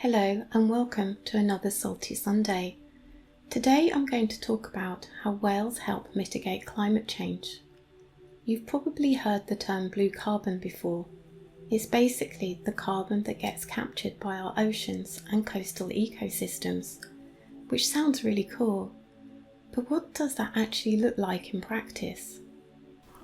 Hello and welcome to another Salty Sunday. Today I'm going to talk about how whales help mitigate climate change. You've probably heard the term blue carbon before. It's basically the carbon that gets captured by our oceans and coastal ecosystems, which sounds really cool. But what does that actually look like in practice?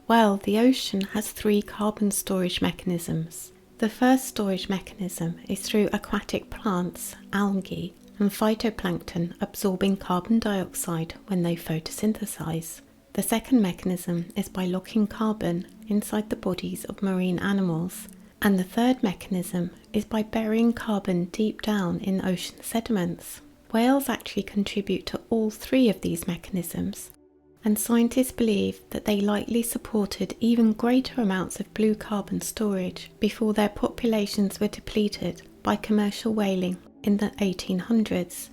Well, the ocean has three carbon storage mechanisms. The first storage mechanism is through aquatic plants, algae, and phytoplankton absorbing carbon dioxide when they photosynthesize. The second mechanism is by locking carbon inside the bodies of marine animals. And the third mechanism is by burying carbon deep down in ocean sediments. Whales actually contribute to all three of these mechanisms, and scientists believe that they likely supported even greater amounts of blue carbon storage before their populations were depleted by commercial whaling in the 1800s.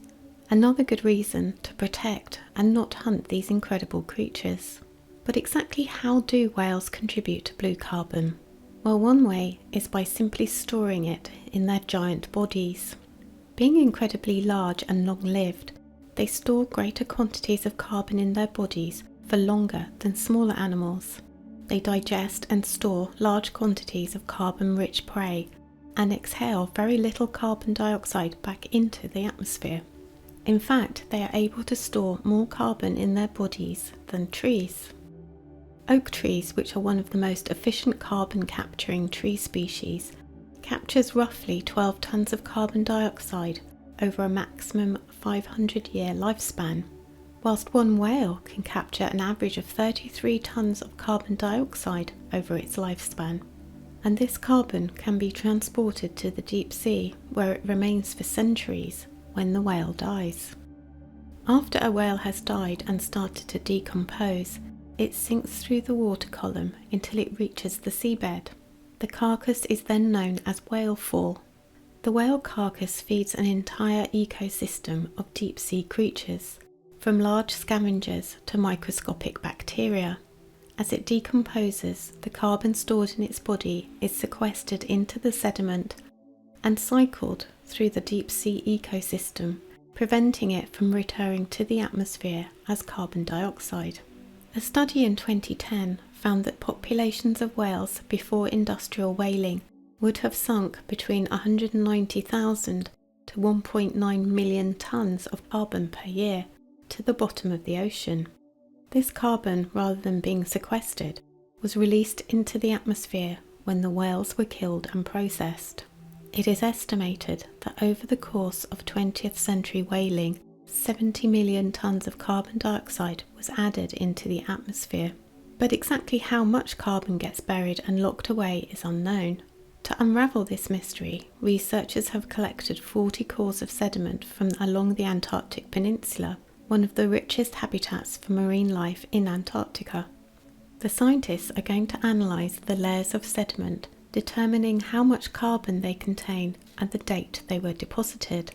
Another good reason to protect and not hunt these incredible creatures. But exactly how do whales contribute to blue carbon? Well, one way is by simply storing it in their giant bodies. Being incredibly large and long-lived, they store greater quantities of carbon in their bodies for longer than smaller animals. They digest and store large quantities of carbon-rich prey and exhale very little carbon dioxide back into the atmosphere. In fact, they are able to store more carbon in their bodies than trees. Oak trees, which are one of the most efficient carbon-capturing tree species, captures roughly 12 tons of carbon dioxide over a maximum 500-year lifespan, whilst one whale can capture an average of 33 tons of carbon dioxide over its lifespan. And this carbon can be transported to the deep sea, where it remains for centuries when the whale dies. After a whale has died and started to decompose, it sinks through the water column until it reaches the seabed. The carcass is then known as whale fall. The whale carcass feeds an entire ecosystem of deep-sea creatures, from large scavengers to microscopic bacteria. As it decomposes, the carbon stored in its body is sequestered into the sediment and cycled through the deep-sea ecosystem, preventing it from returning to the atmosphere as carbon dioxide. A study in 2010 found that populations of whales before industrial whaling would have sunk between 190,000 to 1.9 million tons of carbon per year to the bottom of the ocean. This carbon, rather than being sequestered, was released into the atmosphere when the whales were killed and processed. It is estimated that over the course of 20th century whaling, 70 million tons of carbon dioxide was added into the atmosphere. But exactly how much carbon gets buried and locked away is unknown. To unravel this mystery, researchers have collected 40 cores of sediment from along the Antarctic Peninsula, one of the richest habitats for marine life in Antarctica. The scientists are going to analyse the layers of sediment, determining how much carbon they contain and the date they were deposited,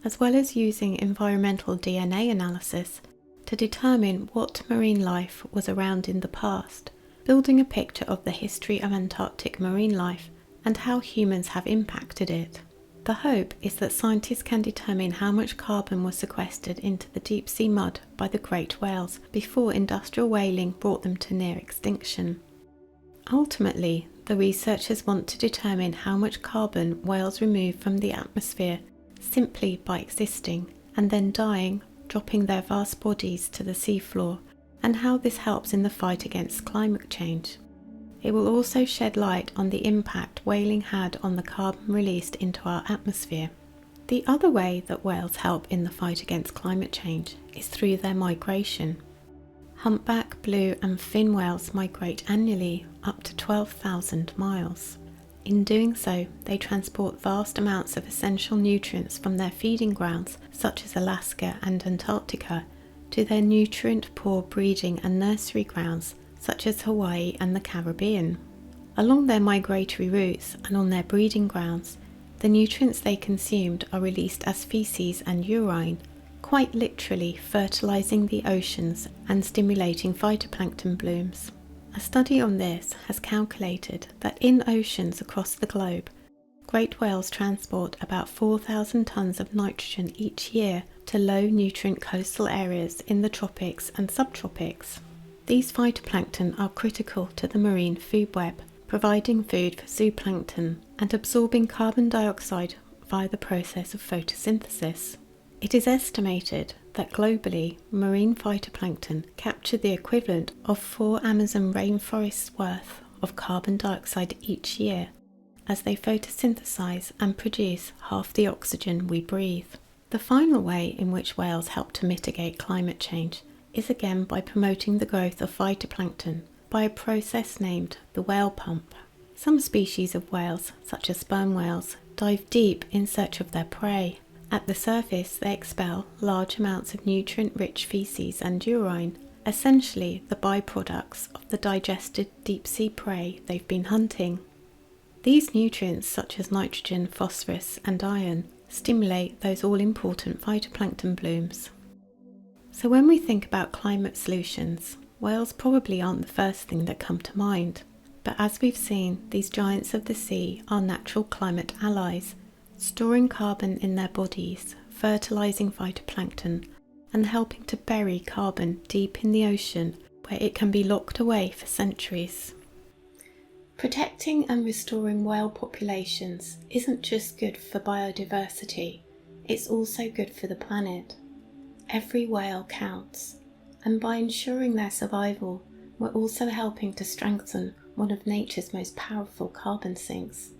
as well as using environmental DNA analysis to determine what marine life was around in the past, building a picture of the history of Antarctic marine life and how humans have impacted it. The hope is that scientists can determine how much carbon was sequestered into the deep sea mud by the great whales before industrial whaling brought them to near extinction. Ultimately, the researchers want to determine how much carbon whales remove from the atmosphere simply by existing and then dying, dropping their vast bodies to the seafloor, and how this helps in the fight against climate change. It will also shed light on the impact whaling had on the carbon released into our atmosphere. The other way that whales help in the fight against climate change is through their migration. Humpback, blue and fin whales migrate annually up to 12,000 miles. In doing so, they transport vast amounts of essential nutrients from their feeding grounds, such as Alaska and Antarctica, to their nutrient-poor breeding and nursery grounds, such as Hawaii and the Caribbean. Along their migratory routes and on their breeding grounds, the nutrients they consumed are released as feces and urine, quite literally fertilizing the oceans and stimulating phytoplankton blooms. A study on this has calculated that in oceans across the globe, great whales transport about 4,000 tonnes of nitrogen each year to low-nutrient coastal areas in the tropics and subtropics. These phytoplankton are critical to the marine food web, providing food for zooplankton and absorbing carbon dioxide via the process of photosynthesis. It is estimated that globally, marine phytoplankton capture the equivalent of 4 Amazon rainforests worth of carbon dioxide each year, as they photosynthesize and produce half the oxygen we breathe. The final way in which whales help to mitigate climate change is again by promoting the growth of phytoplankton by a process named the whale pump. Some species of whales, such as sperm whales, dive deep in search of their prey. At the surface, they expel large amounts of nutrient-rich feces and urine, essentially the byproducts of the digested deep-sea prey they've been hunting. These nutrients, such as nitrogen, phosphorus and iron, stimulate those all-important phytoplankton blooms. So when we think about climate solutions, whales probably aren't the first thing that come to mind. But as we've seen, these giants of the sea are natural climate allies, storing carbon in their bodies, fertilizing phytoplankton, and helping to bury carbon deep in the ocean where it can be locked away for centuries. Protecting and restoring whale populations isn't just good for biodiversity, it's also good for the planet. Every whale counts, and by ensuring their survival, we're also helping to strengthen one of nature's most powerful carbon sinks.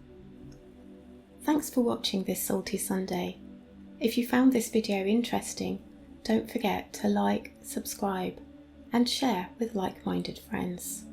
Thanks for watching this Salty Sunday. If you found this video interesting, don't forget to like, subscribe, and share with like-minded friends.